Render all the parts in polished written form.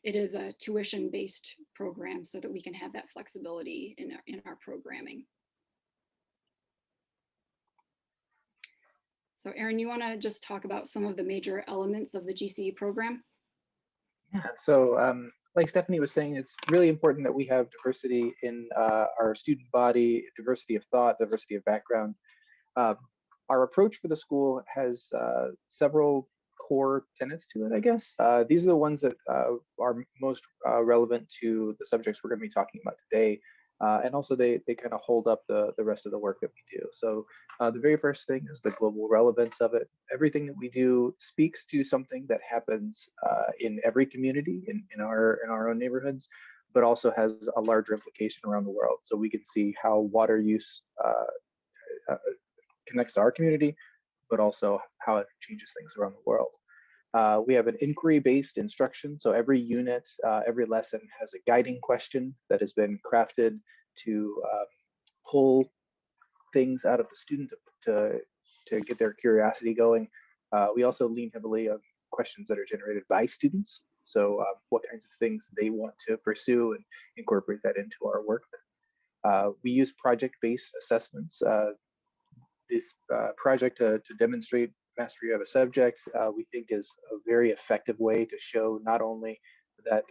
it is a tuition-based program so that we can have that flexibility in our programming. So Aaron, you want to just talk about some of the major elements of the GCE program? Yeah, so like Stephanie was saying, it's really important that we have diversity in our student body, diversity of thought, diversity of background. Our approach for the school has several core tenets to it, I guess. These are the ones that are most relevant to the subjects we're going to be talking about today. And also they kind of hold up the rest of the work that we do. So the very first thing is the global relevance of it. Everything that we do speaks to something that happens in every community in our own neighborhoods, but also has a larger implication around the world. So we can see how water use connects to our community, but also how it changes things around the world. We have an inquiry-based instruction. So every unit, every lesson has a guiding question that has been crafted to pull things out of the student to get their curiosity going. We also lean heavily on questions that are generated by students. So what kinds of things they want to pursue and incorporate that into our work. We use project-based assessments. This project to demonstrate mastery of a subject, we think is a very effective way to show not only that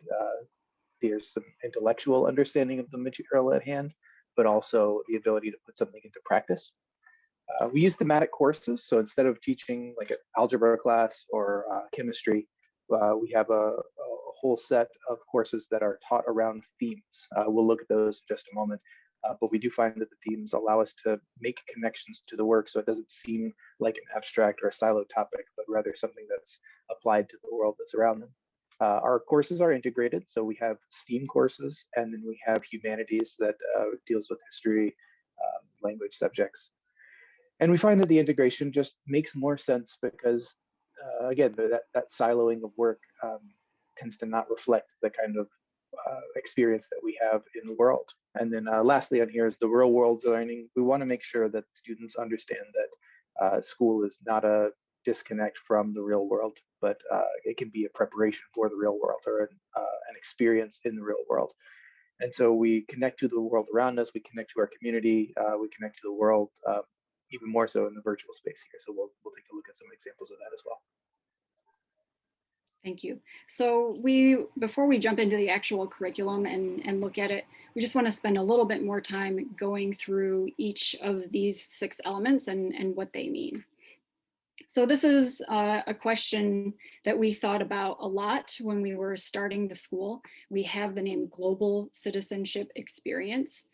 there's some intellectual understanding of the material at hand, but also the ability to put something into practice. We use thematic courses. So instead of teaching like an algebra class or chemistry, we have a whole set of courses that are taught around themes. We'll look at those in just a moment. But we do find that the themes allow us to make connections to the work so it doesn't seem like an abstract or a siloed topic, but rather something that's applied to the world that's around them. Our courses are integrated, so we have STEAM courses, and then we have humanities that deals with history, language subjects. And we find that the integration just makes more sense because, again, that siloing of work tends to not reflect the kind of experience that we have in the world. And then lastly on here is the real world learning. We want to make sure that students understand that school is not a disconnect from the real world, but it can be a preparation for the real world or an experience in the real world. And so we connect to the world around us, we connect to our community, we connect to the world, even more so in the virtual space here. So we'll take a look at some examples of that as well. Thank you. So before we jump into the actual curriculum and look at it, we just want to spend a little bit more time going through each of these 6 elements and what they mean. So this is a question that we thought about a lot when we were starting the school. We have the name Global Citizenship Experience.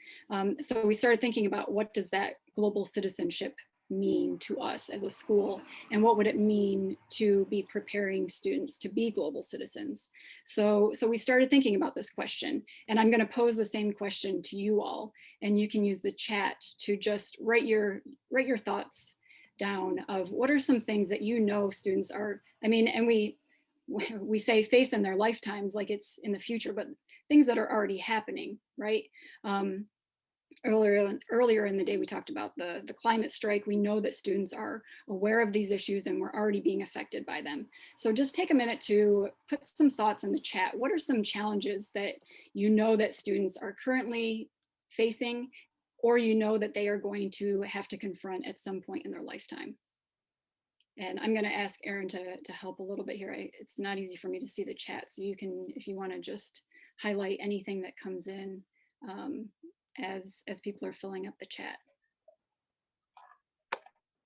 So we started thinking about what does that global citizenship mean to us as a school, and what would it mean to be preparing students to be global citizens. So we started thinking about this question, and I'm going to pose the same question to you all, and you can use the chat to just write your thoughts down of what are some things that you know students are, I mean, and we say face in their lifetimes like it's in the future, but things that are already happening, right? Earlier in the day, we talked about the climate strike. We know that students are aware of these issues and we're already being affected by them. So just take a minute to put some thoughts in the chat. What are some challenges that you know that students are currently facing, or you know that they are going to have to confront at some point in their lifetime? And I'm going to ask Aaron to help a little bit here. It's not easy for me to see the chat, so you can, if you want to just highlight anything that comes in as people are filling up the chat.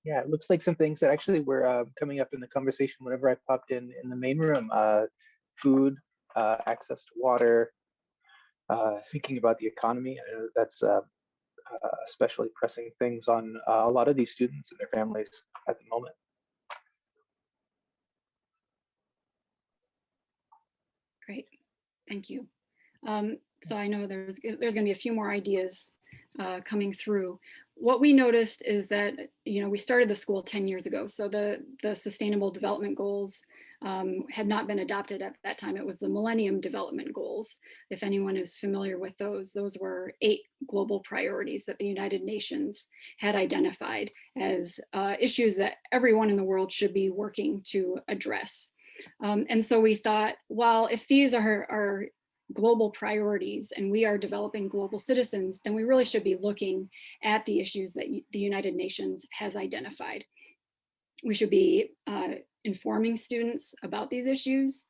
Yeah, it looks like some things that actually were coming up in the conversation whenever I popped in the main room. Food, access to water, thinking about the economy. That's especially pressing things on a lot of these students and their families at the moment. Great, thank you. So I know there's going to be a few more ideas coming through. What we noticed is that, you know, we started the school 10 years ago. So the Sustainable Development Goals had not been adopted at that time. It was the Millennium Development Goals. If anyone is familiar with those were 8 global priorities that the United Nations had identified as issues that everyone in the world should be working to address. And so we thought, well, if these are global priorities and we are developing global citizens, then we really should be looking at the issues that the United Nations has identified. We should be informing students about these issues,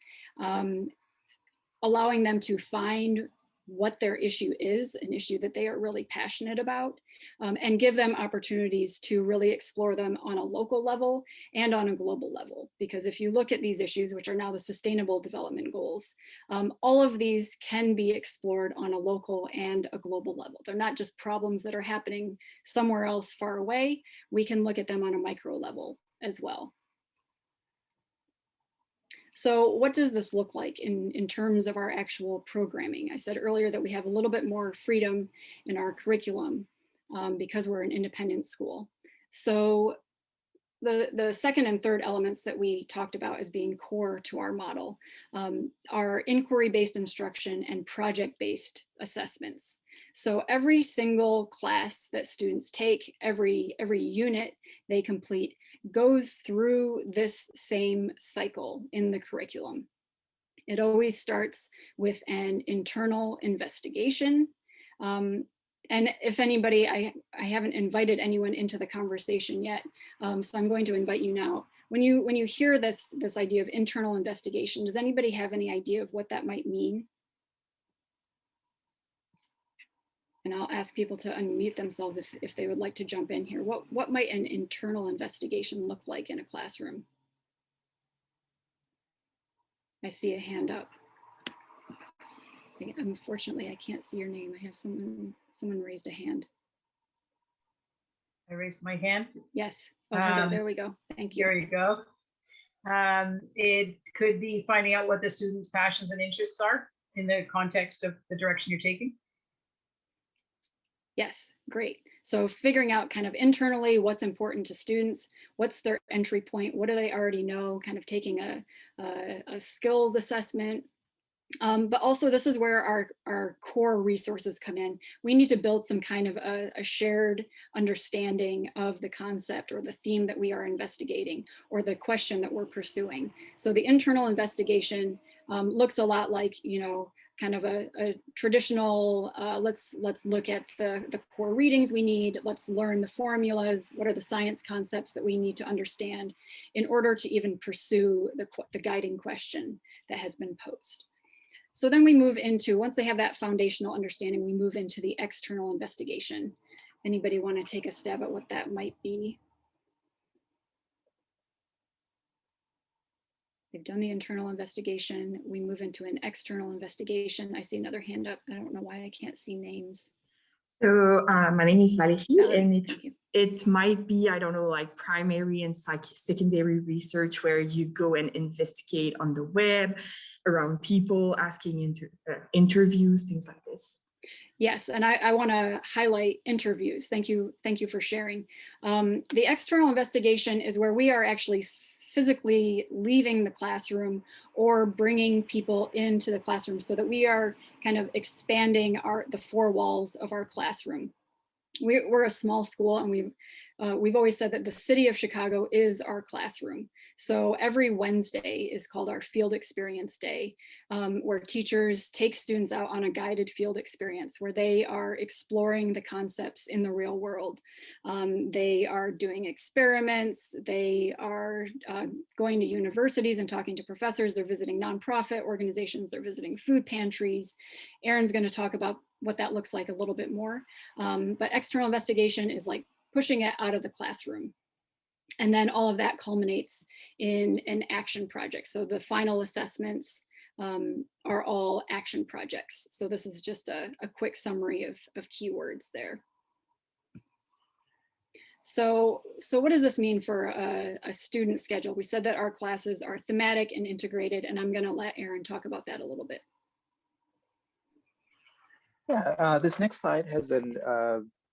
allowing them to find what their issue is, an issue that they are really passionate about, and give them opportunities to really explore them on a local level and on a global level. Because if you look at these issues, which are now the Sustainable Development Goals, all of these can be explored on a local and a global level. They're not just problems that are happening somewhere else far away. We can look at them on a micro level as well. So what does this look like in terms of our actual programming? I said earlier that we have a little bit more freedom in our curriculum because we're an independent school. So the second and third elements that we talked about as being core to our model are inquiry-based instruction and project-based assessments. So every single class that students take, every unit they complete goes through this same cycle in the curriculum. It always starts with an internal investigation. And if anybody, I haven't invited anyone into the conversation yet, so I'm going to invite you now. When you hear this idea of internal investigation, does anybody have any idea of what that might mean? And I'll ask people to unmute themselves if they would like to jump in here. What might an internal investigation look like in a classroom? I see a hand up. Unfortunately, I can't see your name. I have someone raised a hand. I raised my hand. Yes. Oh, there we go. Thank you. There you go. It could be finding out what the students' passions and interests are in the context of the direction you're taking. Yes, great. So figuring out kind of internally what's important to students, what's their entry point, what do they already know, kind of taking a skills assessment. But also this is where our core resources come in. We need to build some kind of a shared understanding of the concept or the theme that we are investigating or the question that we're pursuing. So the internal investigation looks a lot like, kind of a traditional, let's look at the core readings we need, let's learn the formulas, what are the science concepts that we need to understand in order to even pursue the guiding question that has been posed. So then we move into, once they have that foundational understanding, we move into the external investigation. Anybody want to take a stab at what that might be? They've done the internal investigation. We move into an external investigation. I see another hand up. I don't know why I can't see names. So my name is Valerie, and it might be, I don't know, like primary and secondary research where you go and investigate on the web, around people, asking interviews, things like this. Yes, and I want to highlight interviews. Thank you for sharing. The external investigation is where we are actually physically leaving the classroom or bringing people into the classroom so that we are kind of expanding the four walls of our classroom. We're a small school, and we've always said that the city of Chicago is our classroom. So every Wednesday is called our Field Experience Day, where teachers take students out on a guided field experience where they are exploring the concepts in the real world. They are doing experiments. They are going to universities and talking to professors. They're visiting nonprofit organizations. They're visiting food pantries. Erin's going to talk about what that looks like a little bit more. But external investigation is like pushing it out of the classroom. And then all of that culminates in an action project. So the final assessments are all action projects. So this is just a quick summary of keywords there. So what does this mean for a student schedule? We said that our classes are thematic and integrated, and I'm gonna let Erin talk about that a little bit. Yeah, this next slide has an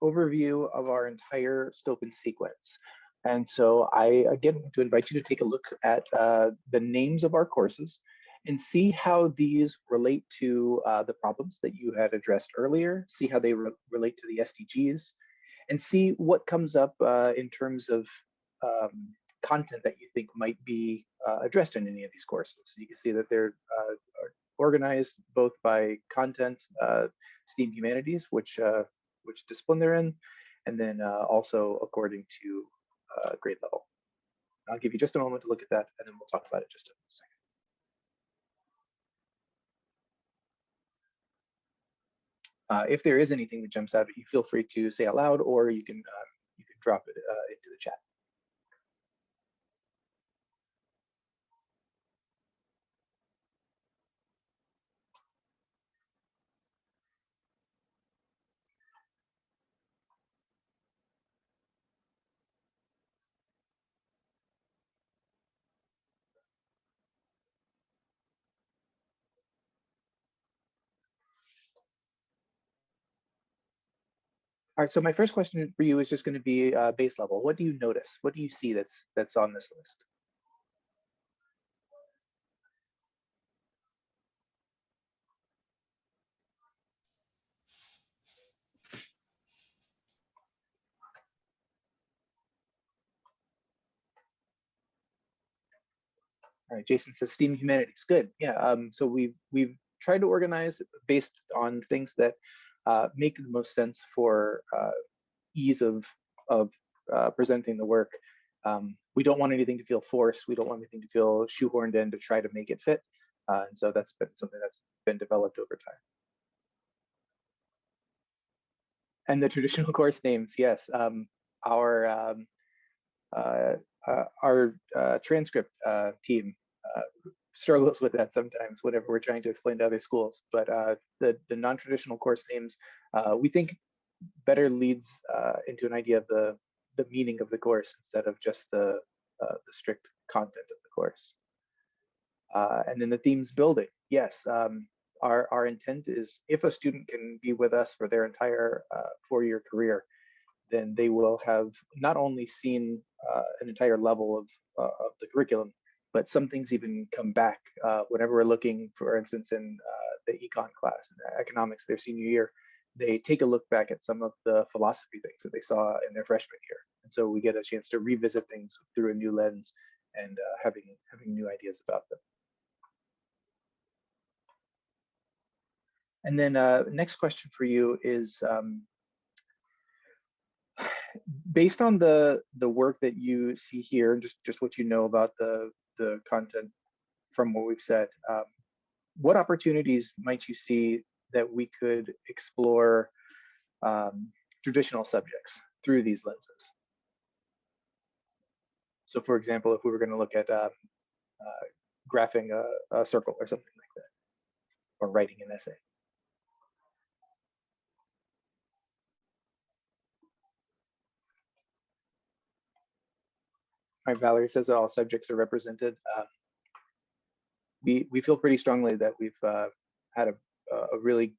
overview of our entire scope and sequence. And so I, again, want to invite you to take a look at the names of our courses and see how these relate to the problems that you had addressed earlier, see how they relate to the SDGs, and see what comes up in terms of content that you think might be addressed in any of these courses. So you can see that they're organized both by content, STEAM humanities, which discipline they're in, and then also according to grade level. I'll give you just a moment to look at that, and then we'll talk about it just in a second. If there is anything that jumps out at you, feel free to say out loud, or you can drop it into the chat. All right, so my first question for you is just going to be base level. What do you notice? What do you see that's on this list? All right, Jason says STEAM humanities. Good. Yeah. So we've tried to organize based on things that make the most sense for ease of presenting the work. We don't want anything to feel forced. We don't want anything to feel shoehorned in to try to make it fit. And so that's been something that's been developed over time. And the traditional course names, yes. Our transcript team struggles with that sometimes whenever we're trying to explain to other schools. But the non-traditional course names, we think better leads into an idea of the meaning of the course instead of just the strict content of the course. And then the themes building, yes. Our intent is if a student can be with us for their entire 4-year career, then they will have not only seen an entire level of the curriculum, but some things even come back whenever we're looking, for instance, in the econ class and economics their senior year, they take a look back at some of the philosophy things that they saw in their freshman year. And so we get a chance to revisit things through a new lens and having new ideas about them. And then next question for you is, based on the work that you see here, just what you know about the content from what we've said, what opportunities might you see that we could explore traditional subjects through these lenses? So for example, if we were going to look at graphing a circle or something like that, or writing an essay. All right, Valerie says that all subjects are represented. We feel pretty strongly that we've had a really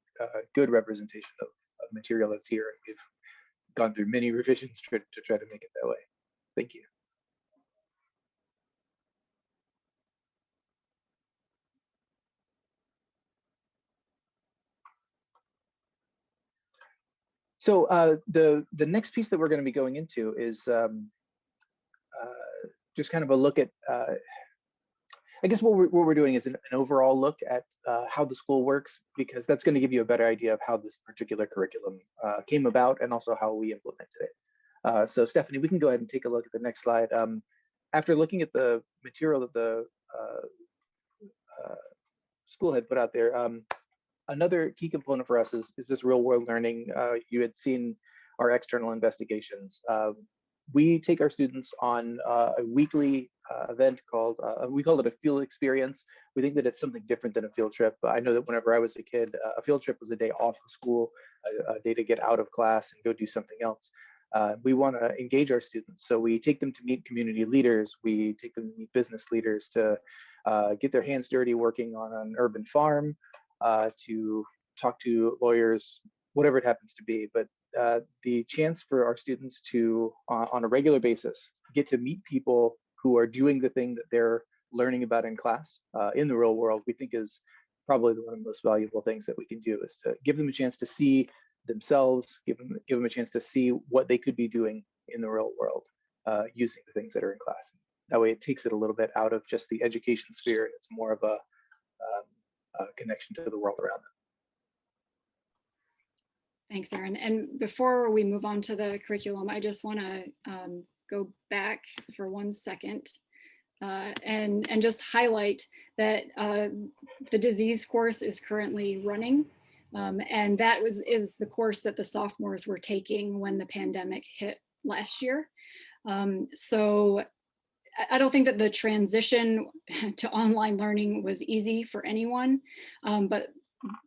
good representation of material that's here. And we've gone through many revisions to try to make it that way. Thank you. So the next piece that we're going to be going into is just kind of a look at, I guess what we're doing is an overall look at how the school works, because that's going to give you a better idea of how this particular curriculum came about and also how we implemented it. So Stephanie, we can go ahead and take a look at the next slide. After looking at the material that the school had put out there, another key component for us is this real world learning. You had seen our external investigations. We take our students on a weekly event called, we call it a field experience. We think that it's something different than a field trip. I know that whenever I was a kid, a field trip was a day off of school, a day to get out of class and go do something else. We want to engage our students. So we take them to meet community leaders. We take them to meet business leaders to get their hands dirty working on an urban farm, to talk to lawyers, whatever it happens to be. But the chance for our students to, on a regular basis, get to meet people who are doing the thing that they're learning about in class in the real world, we think is probably one of the most valuable things that we can do, is to give them a chance to see themselves, give them a chance to see what they could be doing in the real world using the things that are in class. That way it takes it a little bit out of just the education sphere. It's more of a connection to the world around them. Thanks, Aaron. And before we move on to the curriculum, I just want to go back for 1 second and just highlight that the disease course is currently running. And that is the course that the sophomores were taking when the pandemic hit last year. So I don't think that the transition to online learning was easy for anyone, but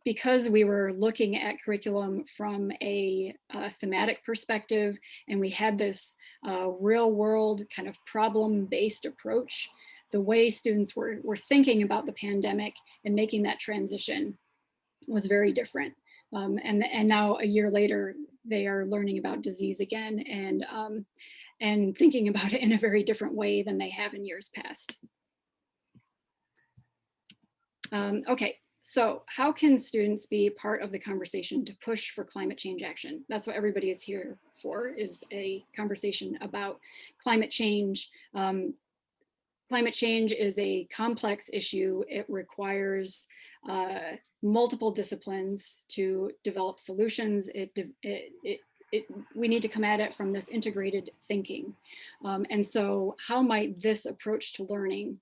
because we were looking at curriculum from a thematic perspective, and we had this real world kind of problem-based approach, the way students were thinking about the pandemic and making that transition was very different. And now a year later, they are learning about disease again and thinking about it in a very different way than they have in years past. Okay. So how can students be part of the conversation to push for climate change action? That's what everybody is here for, is a conversation about climate change. Climate change is a complex issue. It requires multiple disciplines to develop solutions. We need to come at it from this integrated thinking. And so how might this approach to learning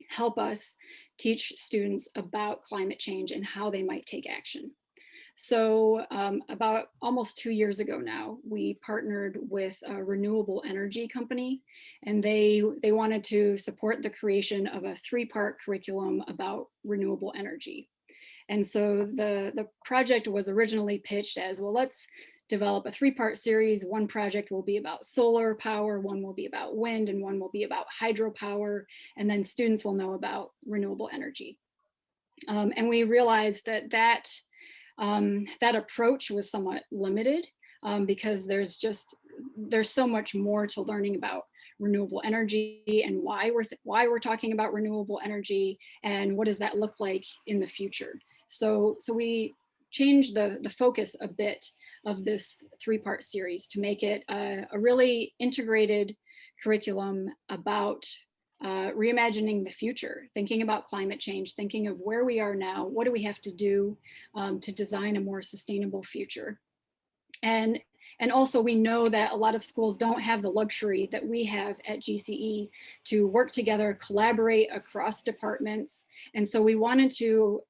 help us teach students about climate change and how they might take action? So about almost 2 years ago now, we partnered with a renewable energy company, and they wanted to support the creation of a 3-part curriculum about renewable energy. And so the project was originally pitched as, well, let's develop a 3-part series. One project will be about solar power, one will be about wind, and one will be about hydropower. And then students will know about renewable energy. And we realized that approach was somewhat limited because there's so much more to learning about renewable energy and why we're talking about renewable energy and what does that look like in the future. So we changed the focus a bit of this 3-part series to make it a really integrated curriculum about reimagining the future, thinking about climate change, thinking of where we are now, what do we have to do to design a more sustainable future. And also we know that a lot of schools don't have the luxury that we have at GCE to work together, collaborate across departments. And so we wanted to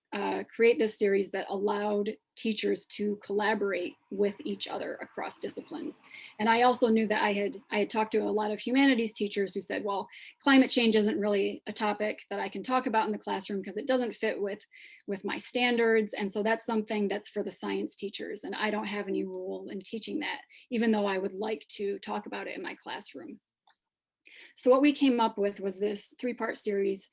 create this series that allowed teachers to collaborate with each other across disciplines. And I also knew that I had talked to a lot of humanities teachers who said, well, climate change isn't really a topic that I can talk about in the classroom because it doesn't fit with my standards. And so that's something that's for the science teachers. And I don't have any role in teaching that, even though I would like to talk about it in my classroom. So what we came up with was this 3-part series.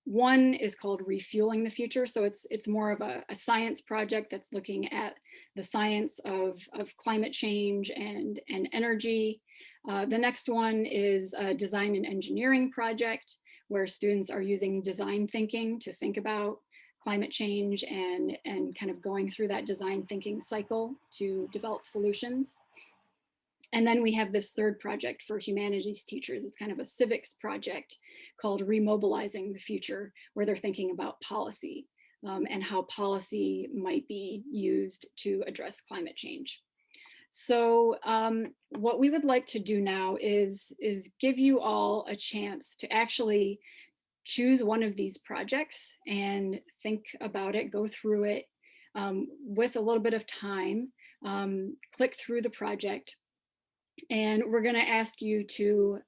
One is called Refueling the Future. So it's more of a science project that's looking at the science of climate change and energy. The next one is a design and engineering project where students are using design thinking to think about climate change and kind of going through that design thinking cycle to develop solutions. And then we have this 3rd project for humanities teachers. It's kind of a civics project called Remobilizing the Future, where they're thinking about policy and how policy might be used to address climate change. So what we would like to do now is give you all a chance to actually choose one of these projects and think about it, go through it with a little bit of time, click through the project. And we're going to ask you to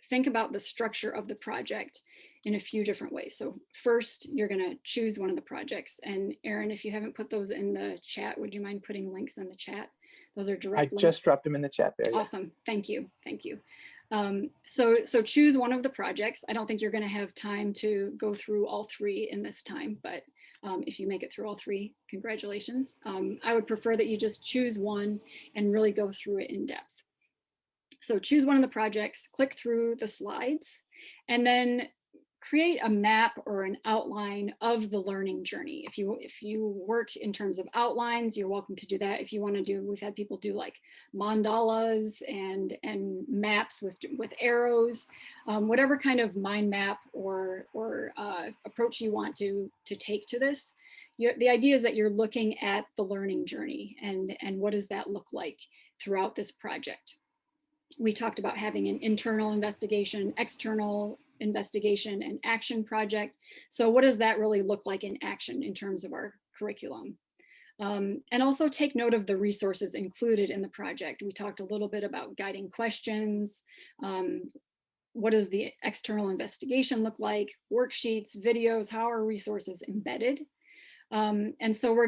think about the structure of the project in a few different ways. So first, you're going to choose one of the projects. And Aaron, if you haven't put those in the chat, would you mind putting links in the chat? Those are direct links. I just dropped them in the chat there. Awesome. Yeah. Thank you. Thank you. So choose one of the projects. I don't think you're going to have time to go through all 3 in this time, but if you make it through all 3, congratulations. I would prefer that you just choose one and really go through it in depth. So choose one of the projects, click through the slides, and then create a map or an outline of the learning journey. If you work in terms of outlines, you're welcome to do that. If you want to do, we've had people do like mandalas and maps with arrows, whatever kind of mind map or approach you want to take to this. The idea is that you're looking at the learning journey and what does that look like throughout this project. We talked about having an internal investigation, external investigation, and action project. So what does that really look like in action in terms of our curriculum? And also take note of the resources included in the project. We talked a little bit about guiding questions. What does the external investigation look like? Worksheets, videos, how are resources embedded? And so we're